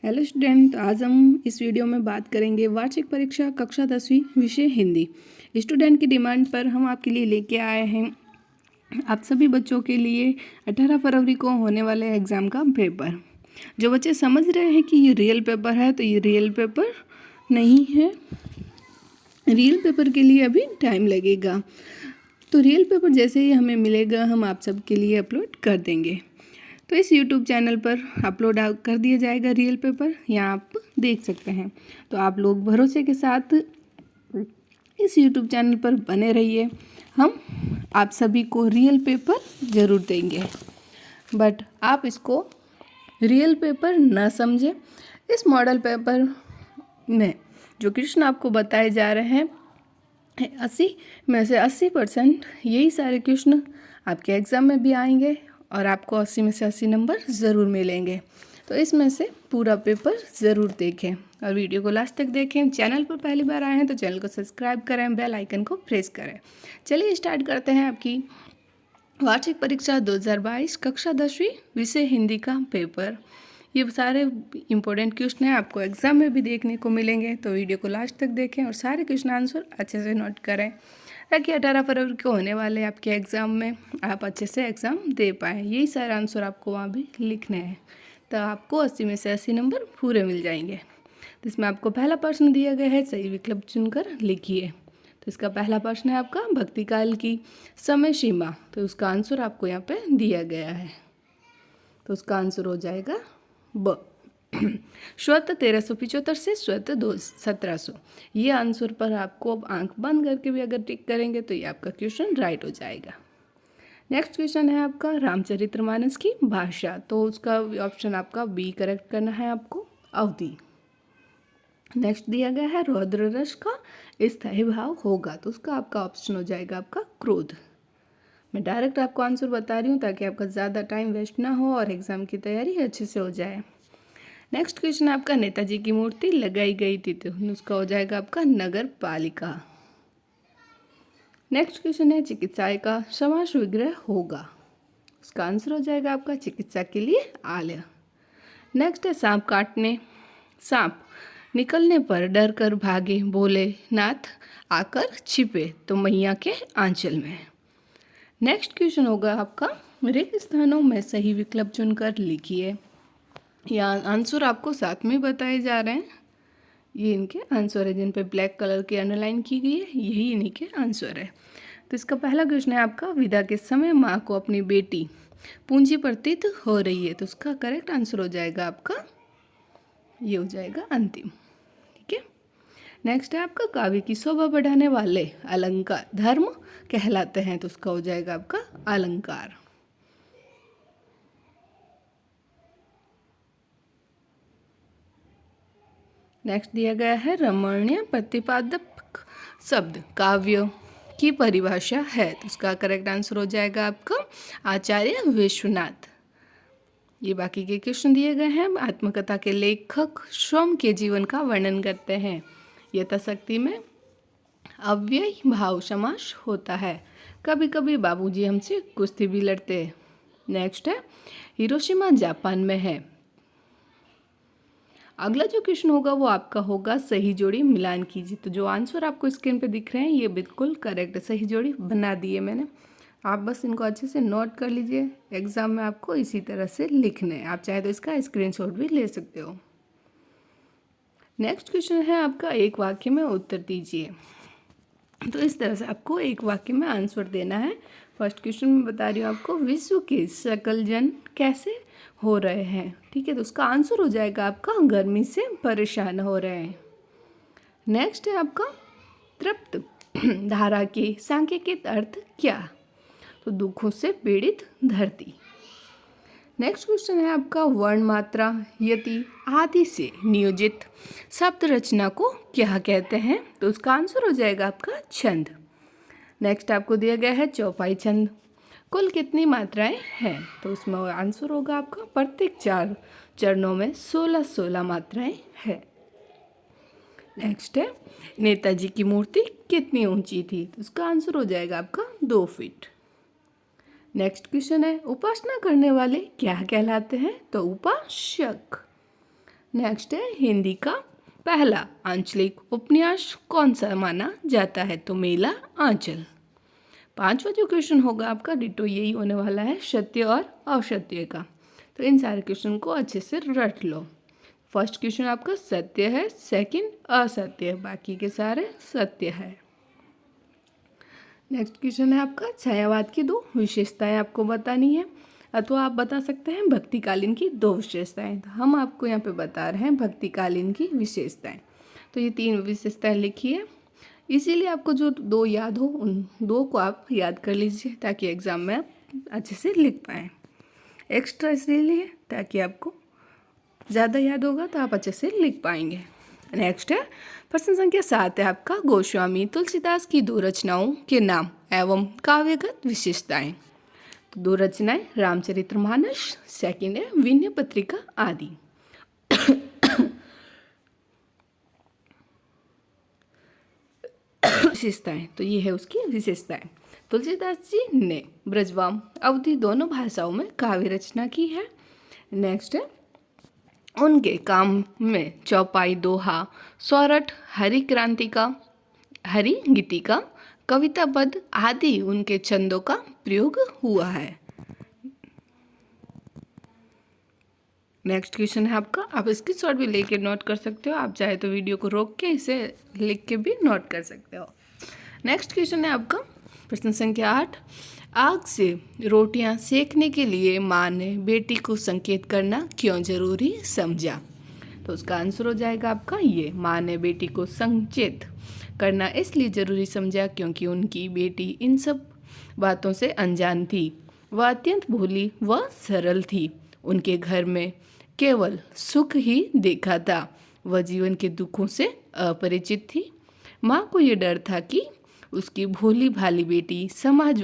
Hello student, आज हम इस वीडियो में बात करेंगे वार्षिक परीक्षा कक्षा 10वीं विषय हिंदी। स्टूडेंट की डिमांड पर हम आपके लिए लेके आए हैं आप सभी बच्चों के लिए 18 फरवरी को होने वाले एग्ज़ाम का पेपर। जो बच्चे समझ रहे हैं कि ये रियल पेपर है, तो ये रियल पेपर नहीं है। रियल पेपर के लिए अभी टाइम लगेगा। तो रियल पेपर जैसे ही हमें मिलेगा हम आप सबके लिए अपलोड कर देंगे। तो इस YouTube चैनल पर अपलोड कर दिया जाएगा रियल पेपर, यहाँ आप देख सकते हैं। तो आप लोग भरोसे के साथ इस YouTube चैनल पर बने रहिए। हम आप सभी को रियल पेपर ज़रूर देंगे, बट आप इसको रियल पेपर न समझें। इस मॉडल पेपर में जो क्वेश्चन आपको बताए जा रहे हैं 80 में से 80% यही सारे क्वेश्चन आपके एग्ज़ाम में भी आएंगे और आपको 80 में से 80 नंबर ज़रूर मिलेंगे। तो इसमें से पूरा पेपर ज़रूर देखें और वीडियो को लास्ट तक देखें। चैनल पर पहली बार आए हैं तो चैनल को सब्सक्राइब करें, बेल आइकन को प्रेस करें। चलिए स्टार्ट करते हैं आपकी वार्षिक परीक्षा 2022 कक्षा 10वीं विषय हिंदी का पेपर। ये सारे इंपॉर्टेंट क्वेश्चन हैं, आपको एग्ज़ाम में भी देखने को मिलेंगे। तो वीडियो को लास्ट तक देखें और सारे क्वेश्चन आंसर अच्छे से नोट करें, ताकि 18 फरवरी को होने वाले आपके एग्ज़ाम में आप अच्छे से एग्ज़ाम दे पाएँ। यही सारे आंसर आपको वहाँ भी लिखने हैं, तो आपको 80 में से 80 नंबर पूरे मिल जाएंगे। तो इसमें आपको पहला प्रश्न दिया गया है, सही विकल्प चुनकर लिखिए। तो इसका पहला प्रश्न है आपका भक्ति काल की समय सीमा। तो उसका आंसर आपको यहाँ पे दिया गया है, तो उसका आंसर हो जाएगा ब। श्वेत 1375 से श्वेत 1700। ये आंसर पर आपको आंख बंद करके भी अगर टिक करेंगे तो ये आपका क्वेश्चन राइट हो जाएगा। नेक्स्ट क्वेश्चन है आपका रामचरितमानस की भाषा। तो उसका ऑप्शन आपका बी करेक्ट करना है आपको, अवधि। नेक्स्ट दिया गया है रौद्र रस का स्थायी भाव होगा। तो उसका आपका ऑप्शन हो जाएगा आपका क्रोध। मैं डायरेक्ट आपको आंसर बता रही हूँ ताकि आपका ज़्यादा टाइम वेस्ट ना हो और एग्ज़ाम की तैयारी अच्छे से हो जाए। नेक्स्ट क्वेश्चन आपका नेताजी की मूर्ति लगाई गई थी, तो उसका हो जाएगा आपका नगर पालिका। नेक्स्ट क्वेश्चन है चिकित्साय का समास विग्रह होगा। उसका आंसर हो जाएगा आपका चिकित्सा के लिए आलय। नेक्स्ट है सांप निकलने पर डर कर भागे, बोले नाथ आकर छिपे, तो मैया के आंचल में। नेक्स्ट क्वेश्चन होगा आपका रिक्त स्थानों में सही विकल्प चुनकर लिखिए। यहाँ आंसर आपको साथ में बताए जा रहे हैं। ये इनके आंसर है, जिन पे ब्लैक कलर की अंडरलाइन की गई है, यही इन्हीं के आंसर है। तो इसका पहला क्वेश्चन है आपका विदा के समय माँ को अपनी बेटी पूंजी प्रतीत हो रही है। तो उसका करेक्ट आंसर हो जाएगा आपका, ये हो जाएगा अंतिम। ठीक है। नेक्स्ट है आपका काव्य की शोभा बढ़ाने वाले अलंकार धर्म कहलाते हैं। तो उसका हो जाएगा आपका अलंकार। नेक्स्ट दिया गया है रमणीय प्रतिपादक शब्द काव्य की परिभाषा है। तो उसका करेक्ट आंसर हो जाएगा आपका आचार्य विश्वनाथ। ये बाकी के क्वेश्चन दिए गए हैं। आत्मकथा के लेखक स्वयं के जीवन का वर्णन करते हैं। यथाशक्ति में अव्यय भाव समास होता है। कभी कभी बाबूजी हमसे कुश्ती भी लड़ते हैं। नेक्स्ट है हिरोशिमा जापान में है। अगला जो क्वेश्चन होगा वो आपका होगा सही जोड़ी मिलान कीजिए। तो जो आंसर आपको स्क्रीन पे दिख रहे हैं ये बिल्कुल करेक्ट है, सही जोड़ी बना दी है मैंने। आप बस इनको अच्छे से नोट कर लीजिए, एग्जाम में आपको इसी तरह से लिखने हैं। आप चाहे तो इसका स्क्रीनशॉट भी ले सकते हो। नेक्स्ट क्वेश्चन है आपका एक वाक्य में उत्तर दीजिए। तो इस तरह से आपको एक वाक्य में आंसर देना है। फर्स्ट क्वेश्चन में बता रही हूँ आपको विश्व के सकल जन कैसे हो रहे हैं। ठीक है, तो उसका आंसर हो जाएगा आपका गर्मी से परेशान हो रहे हैं। नेक्स्ट है आपका तृप्त धारा के सांकेतिक अर्थ क्या। तो दुखों से पीड़ित धरती। नेक्स्ट क्वेश्चन है आपका वर्ण मात्रा यति आदि से नियोजित शब्द रचना को क्या कहते हैं। तो उसका आंसर हो जाएगा आपका छंद। नेक्स्ट आपको दिया गया है चौपाई छंद। कुल कितनी मात्राएं हैं। तो उसमें आंसर होगा आपका प्रत्येक 4 चरणों में 16-16 मात्राएं हैं। नेक्स्ट है नेताजी की मूर्ति कितनी ऊंची थी। तो उसका आंसर हो जाएगा आपका 2 फीट। नेक्स्ट क्वेश्चन है उपासना करने वाले क्या कहलाते हैं। तो उपासक। नेक्स्ट है हिंदी का पहला आंचलिक उपन्यास कौन सा माना जाता है? तो मेला आंचल। पांचवा जो क्वेश्चन होगा आपका डिटो यही होने वाला है, सत्य और असत्य का। तो इन सारे क्वेश्चन को अच्छे से रट लो। फर्स्ट क्वेश्चन आपका सत्य है, सेकंड असत्य, बाकी के सारे सत्य है। नेक्स्ट क्वेश्चन है आपका छायावाद की दो विशेषताएं आपको बतानी है, अथवा आप बता सकते हैं भक्तिकालीन की दो विशेषताएं। तो हम आपको यहाँ पे बता रहे हैं भक्तिकालीन की विशेषताएं। तो ये तीन विशेषताएं लिखी है, इसीलिए आपको जो दो याद हो उन दो को आप याद कर लीजिए ताकि एग्ज़ाम में आप अच्छे से लिख पाएँ। एक्स्ट्रा इसलिए ताकि आपको ज़्यादा याद होगा तो आप अच्छे से लिख पाएंगे। नेक्स्ट है प्रश्न संख्या 7 है आपका गोस्वामी तुलसीदास की दो रचनाओं के नाम एवं काव्यगत विशेषताएं। तो दो रचनाएं रामचरितमानस, सेकंड है विनय पत्रिका आदि। विशेषताएं, तो ये है उसकी विशेषताएं। तुलसीदास जी ने ब्रजवाम अवधी दोनों भाषाओं में काव्य रचना की है। नेक्स्ट है उनके काम में चौपाई, दोहा, सोरठ, हरि क्रांतिका, हरि गीतिका, कविता पद आदि उनके छंदों का प्रयोग हुआ है। नेक्स्ट क्वेश्चन है आपका, आप इसकी शॉर्ट भी लेके नोट कर सकते हो, आप चाहे तो वीडियो को रोक के इसे लिख के भी नोट कर सकते हो। नेक्स्ट क्वेश्चन है आपका प्रश्न संख्या 8, आग से रोटियां सेकने के लिए माँ ने बेटी को संकेत करना क्यों जरूरी समझा? तो उसका आंसर हो जाएगा आपका ये, माँ ने बेटी को संचेत करना इसलिए ज़रूरी समझा क्योंकि उनकी बेटी इन सब बातों से अनजान थी। वह अत्यंत भोली व सरल थी। उनके घर में केवल सुख ही देखा था, वह जीवन के दुखों से अपरिचित थी। माँ को ये डर था कि उसकी भोली भाली बेटी समाज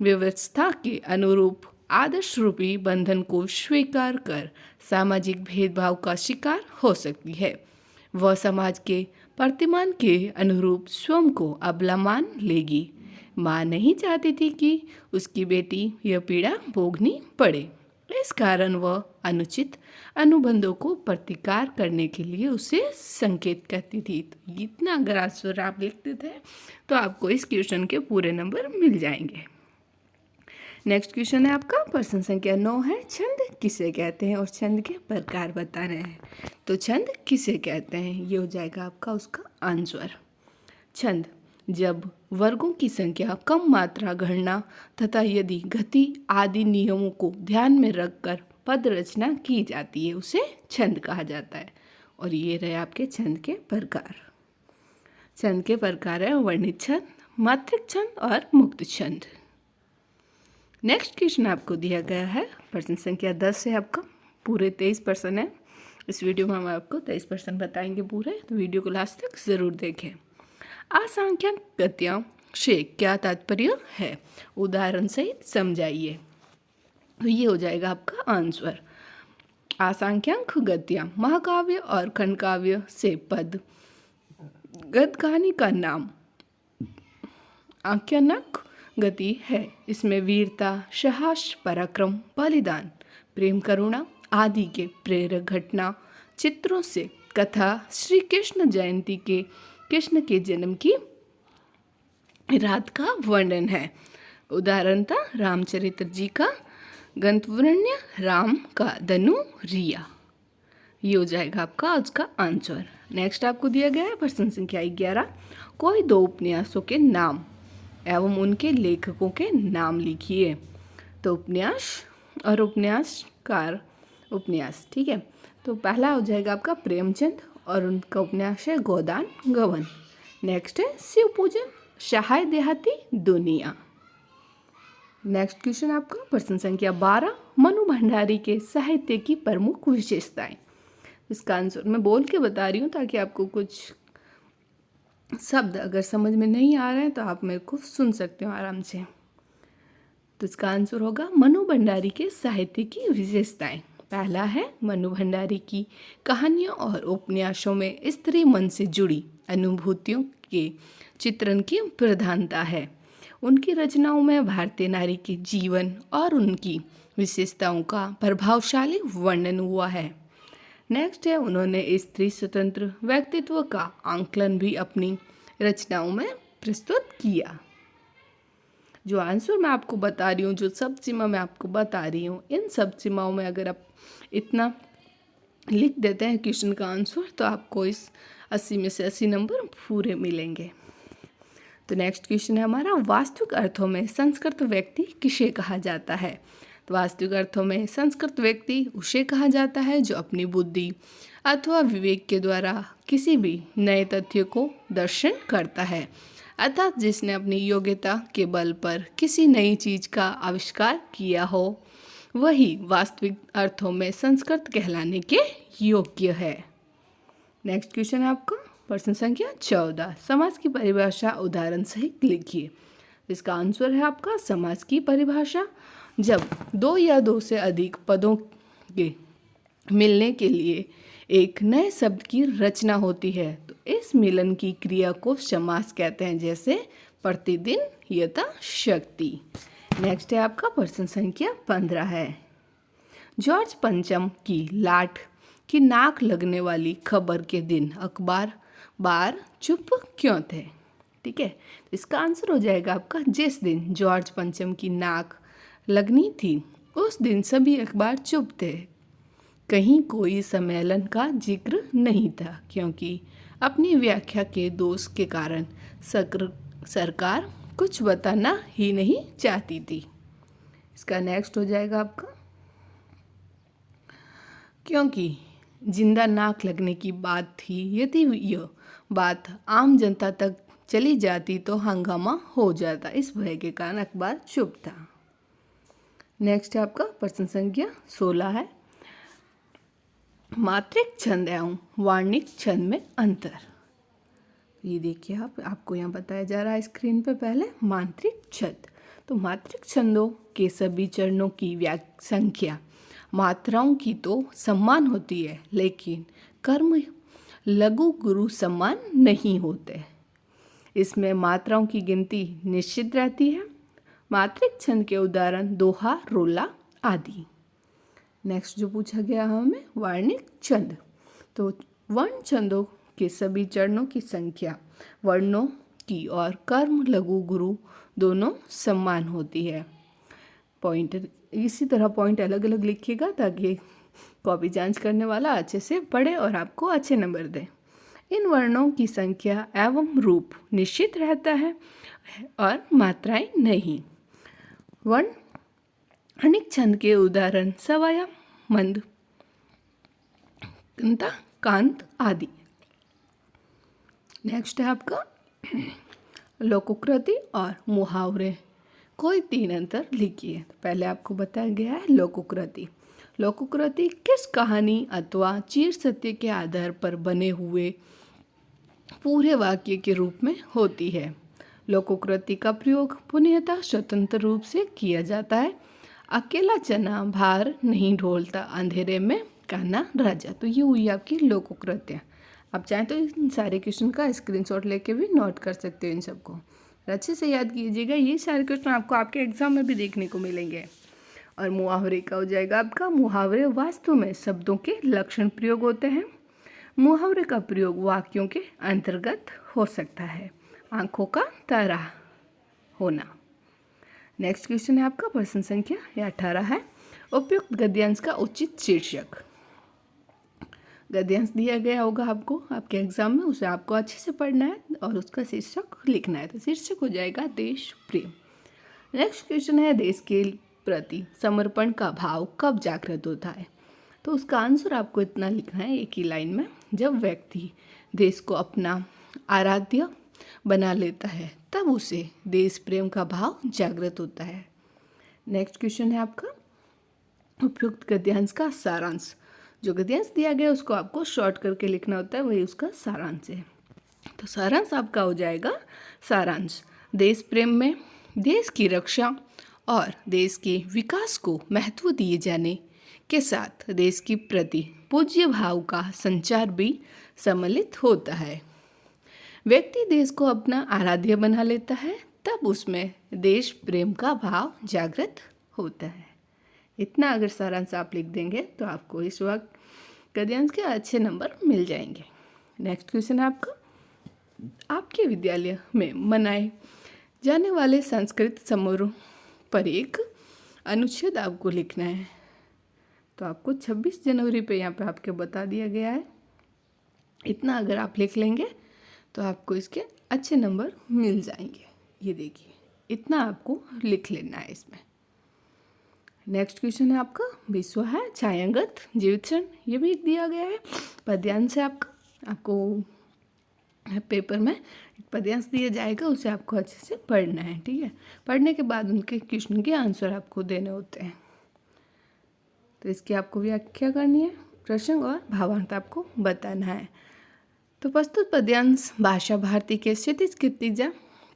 व्यवस्था के अनुरूप आदर्श रूपी बंधन को स्वीकार कर सामाजिक भेदभाव का शिकार हो सकती है। वह समाज के प्रतिमान के अनुरूप स्वयं को अबला मान लेगी। माँ नहीं चाहती थी कि उसकी बेटी यह पीड़ा भोगनी पड़े। इस कारण वह अनुचित अनुबंधों को प्रतिकार करने के लिए उसे संकेत करती थी। तो इतना अगर आंसर आप लिखते थे तो आपको इस क्वेश्चन के पूरे नंबर मिल जाएंगे। नेक्स्ट क्वेश्चन है आपका प्रश्न संख्या 9 है, छंद किसे कहते हैं और छंद के प्रकार बता रहे हैं। तो छंद किसे कहते हैं, ये हो जाएगा आपका उसका आंसर। छंद जब वर्गों की संख्या, कम मात्रा गणना तथा यदि गति आदि नियमों को ध्यान में रखकर पद रचना की जाती है उसे छंद कहा जाता है। और ये रहे आपके छंद के प्रकार। छंद के प्रकार है वर्णित छंद, मात्रिक छंद और मुक्त छंद। नेक्स्ट क्वेश्चन आपको दिया गया है प्रश्न संख्या 10 है आपका, पूरे 23 प्रश्न है। इस वीडियो में हम आपको 23 प्रश्न बताएंगे पूरे, तो वीडियो को लास्ट तक ज़रूर देखें। असंख्यक गतियों से क्या तात्पर्य है, उदाहरण सहित समझाइए। तो ये हो जाएगा आपका आंसर। असंख्यक गतियाँ महाकाव्य और खंडकाव्य से पद, गद्य कहानी का नाम आख्यानक गति है। इसमें वीरता, साहस, पराक्रम, बलिदान, प्रेम, करुणा आदि के प्रेरक घटना चित्रों से कथा श्री कृष्ण जयंती के कृष्ण के जन्म की रात का वर्णन है। उदाहरण था रामचरित्र जी का गंतवर्ण्य, राम का धनु रिया। ये हो जाएगा आपका आज का आंसर। नेक्स्ट आपको दिया गया है प्रश्न संख्या 11, कोई दो उपन्यासों के नाम एवं उनके लेखकों के नाम लिखिए। तो उपन्यास और उपन्यासकार, उपन्यास, ठीक है। तो पहला हो जाएगा आपका प्रेमचंद और उनका उपन्यास है गोदान गबन। नेक्स्ट है शिव पूजन, सहाय देहाती दुनिया। नेक्स्ट क्वेश्चन आपका प्रश्न संख्या 12, मनु भंडारी के साहित्य की प्रमुख विशेषताएं। इसका आंसर मैं बोल के बता रही हूँ ताकि आपको कुछ शब्द अगर समझ में नहीं आ रहे हैं तो आप मेरे को सुन सकते हो आराम से। तो इसका आंसर होगा मनु भंडारी के साहित्य की विशेषताएं। पहला है मनु भंडारी की कहानियों और उपन्यासों में स्त्री मन से जुड़ी अनुभूतियों के चित्रण की प्रधानता है। उनकी रचनाओं में भारतीय नारी के जीवन और उनकी विशेषताओं का प्रभावशाली वर्णन हुआ है। नेक्स्ट है, उन्होंने स्त्री स्वतंत्र व्यक्तित्व का आंकलन भी अपनी रचनाओं में प्रस्तुत किया। जो आंसर मैं आपको बता रही हूँ, जो सब सीमा मैं आपको बता रही हूँ, इन सब सीमाओं में अगर आप इतना लिख देते हैं क्वेश्चन का आंसर तो आपको इस 80 में से 80 नंबर पूरे मिलेंगे। तो नेक्स्ट क्वेश्चन है हमारा, वास्तविक अर्थों में संस्कृत व्यक्ति किसे कहा जाता है? तो वास्तविक अर्थों में संस्कृत व्यक्ति उसे कहा जाता है जो अपनी बुद्धि अथवा विवेक के द्वारा किसी भी नए तथ्य को दर्शन करता है, अर्थात जिसने अपनी योग्यता के बल पर किसी नई चीज का आविष्कार किया हो, वही वास्तविक अर्थों में संस्कृत कहलाने के योग्य है। नेक्स्ट क्वेश्चन है आपका प्रश्न संख्या 14, समाज की परिभाषा उदाहरण सहित लिखिए। इसका आंसर है आपका समाज की परिभाषा, जब दो या दो से अधिक पदों के मिलने के लिए एक नए शब्द की रचना होती है तो इस मिलन की क्रिया को समास कहते हैं, जैसे प्रतिदिन, यथाशक्ति। नेक्स्ट है आपका प्रश्न संख्या 15 है, जॉर्ज पंचम की लाट की नाक लगने वाली खबर के दिन अखबार बार चुप क्यों थे? ठीक है, इसका आंसर हो जाएगा आपका, जिस दिन जॉर्ज पंचम की नाक लगनी थी उस दिन सभी अखबार चुप थे। कहीं कोई सम्मेलन का जिक्र नहीं था, क्योंकि अपनी व्याख्या के दोष के कारण सरकार कुछ बताना ही नहीं चाहती थी। इसका नेक्स्ट हो जाएगा आपका, क्योंकि जिंदा नाक लगने की बात थी, यदि यह बात आम जनता तक चली जाती तो हंगामा हो जाता, इस भय के कारण अखबार चुप था। नेक्स्ट है आपका प्रश्न संख्या 16 है, मात्रिक छंद एवं वार्णिक छंद में अंतर। ये देखिए आपको यहाँ बताया जा रहा है स्क्रीन पे। पहले मात्रिक छंद, तो मात्रिक छंदों के सभी चरणों की संख्या मात्राओं की तो समान होती है, लेकिन कर्म लघु गुरु समान नहीं होते। इसमें मात्राओं की गिनती निश्चित रहती है। मात्रिक छंद के उदाहरण दोहा, रोला आदि। नेक्स्ट जो पूछा गया हमें वर्णिक छंद, तो वर्ण छंदों के सभी चरणों की संख्या वर्णों की और कर्म लघु गुरु दोनों समान होती है। पॉइंट इसी तरह पॉइंट अलग अलग लिखिएगा ताकि कॉपी जांच करने वाला अच्छे से पढ़े और आपको अच्छे नंबर दे। इन वर्णों की संख्या एवं रूप निश्चित रहता है और मात्राएं नहीं। वर्णिक छंद के उदाहरण सवाया, मंद, कांत आदि। नेक्स्ट है आपका लोकोक्ति और मुहावरे। कोई 3 अंतर लिखिए। पहले आपको बताया गया है लोकोक्ति। लोकोक्ति किस कहानी अथवा चीर सत्य के आधार पर बने हुए पूरे वाक्य के रूप में होती है। लोकोक्ति का प्रयोग पुण्यतः स्वतंत्र रूप से किया जाता है। अकेला चना भार नहीं ढोलता, अंधेरे में कान्हा राजा। तो ये हुई आपकी लोकोक्ति। आप चाहें तो इन सारे क्वेश्चन का स्क्रीनशॉट लेके भी नोट कर सकते हो इन सबको। अच्छे से याद कीजिएगा, ये सारे क्वेश्चन आपको आपके एग्जाम में भी देखने को मिलेंगे। और मुहावरे का हो जाएगा आपका, मुहावरे वास्तव में शब्दों के लक्षण प्रयोग होते हैं। मुहावरे का प्रयोग वाक्यों के अंतर्गत हो सकता है। आंखों का तारा होना। नेक्स्ट क्वेश्चन है आपका प्रश्न संख्या 18 है, उपयुक्त गद्यांश का उचित शीर्षक। गद्यांश दिया गया होगा आपको आपके एग्जाम में, उसे आपको अच्छे से पढ़ना है और उसका शीर्षक लिखना है। तो शीर्षक हो जाएगा देश प्रेम। नेक्स्ट क्वेश्चन है, देश के प्रति समर्पण का भाव कब जागृत होता है? तो उसका आंसर आपको इतना लिखना है एक ही लाइन में, जब व्यक्ति देश को अपना आराध्य बना लेता है तब उसे देश प्रेम का भाव जागृत होता है। नेक्स्ट क्वेश्चन है आपका, उपयुक्त गद्यांश का सारांश। जो गद्यांश दिया गया उसको आपको शॉर्ट करके लिखना होता है, वही उसका सारांश है। तो सारांश आपका हो जाएगा, सारांश देश प्रेम में देश की रक्षा और देश के विकास को महत्व दिए जाने के साथ देश के प्रति पूज्य भाव का संचार भी सम्मिलित होता है। व्यक्ति देश को अपना आराध्य बना लेता है तब उसमें देश प्रेम का भाव जागृत होता है। इतना अगर सारांश आप लिख देंगे तो आपको इस वक्त गद्यांश के अच्छे नंबर मिल जाएंगे। नेक्स्ट क्वेश्चन है आपका, आपके विद्यालय में मनाए जाने वाले सांस्कृतिक समारोह पर एक अनुच्छेद आपको लिखना है। तो आपको 26 जनवरी पे यहाँ पे आपके बता दिया गया है। इतना अगर आप लिख लेंगे तो आपको इसके अच्छे नंबर मिल जाएंगे। ये देखिए, इतना आपको लिख लेना है इसमें। नेक्स्ट क्वेश्चन है आपका, विश्व है छायांगत जीवित क्षण। ये भी दिया गया है पद्यांश है आपको पेपर में एक पद्यांश दिया जाएगा, उसे आपको अच्छे से पढ़ना है। ठीक है, पढ़ने के बाद उनके क्वेश्चन के आंसर आपको देने होते हैं। तो इसकी आपको व्याख्या करनी है, प्रसंग और भावार्थ आपको बताना है। तो प्रस्तुत पद्यांश भाषा भारती के क्षितिज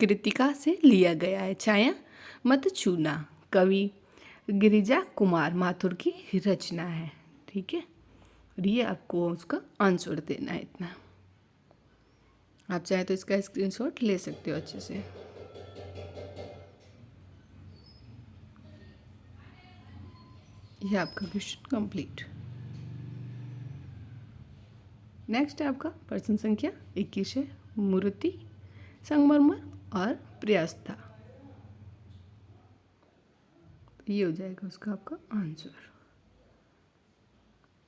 कृतिका से लिया गया है। छाया मत छूना कवि गिरिजा कुमार माथुर की रचना है। ठीक है, और ये आपको उसका आंसर देना है इतना। आप चाहे तो इसका स्क्रीनशॉट ले सकते हो अच्छे से। यह आपका क्वेश्चन कंप्लीट। नेक्स्ट है आपका प्रश्न संख्या 21 है, मूर्ति संगमरमर और प्रयास्था। ये हो जाएगा उसका आपका आंसर।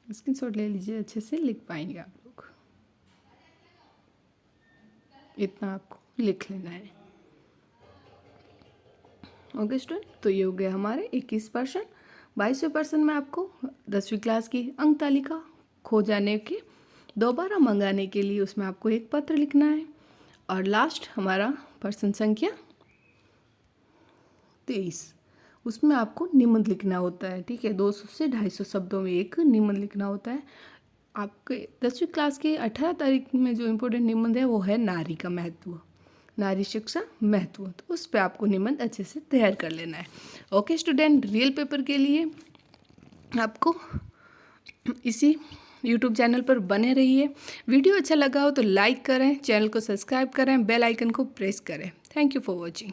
स्क्रीनशॉट ले लीजिए, अच्छे से लिख पाएंगे आप लोग। इतना आपको लिख लेना है। ओके स्टूडेंट, तो ये हो गया हमारे 21%। 22वें प्रश्न में आपको 10वीं क्लास की अंक तालिका खो जाने के दोबारा मंगाने के लिए उसमें आपको एक पत्र लिखना है। और लास्ट हमारा प्रश्न संख्या 23, उसमें आपको निबंध लिखना होता है। ठीक है, 200 से 250 शब्दों में एक निबंध लिखना होता है। आपके 10वीं क्लास के 18 तारीख में जो इम्पोर्टेंट निबंध है वो है नारी का महत्व, नारी शिक्षा महत्व। तो उस पर आपको निबंध अच्छे से तैयार कर लेना है। ओके स्टूडेंट, रियल पेपर के लिए आपको इसी यूट्यूब चैनल पर बने रहिए। वीडियो अच्छा लगा हो तो लाइक करें, चैनल को सब्सक्राइब करें, बेल आइकन को प्रेस करें। Thank you for watching.